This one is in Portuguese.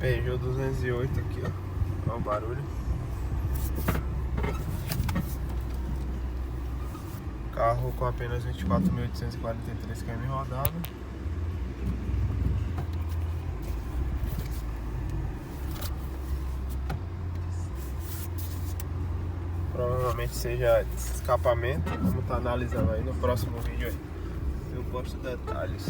Peugeot 208 aqui, ó. Olha o barulho. Carro com apenas 24.843 km rodado. Provavelmente seja escapamento, como tá analisando aí no próximo vídeo aí. Eu posto detalhes.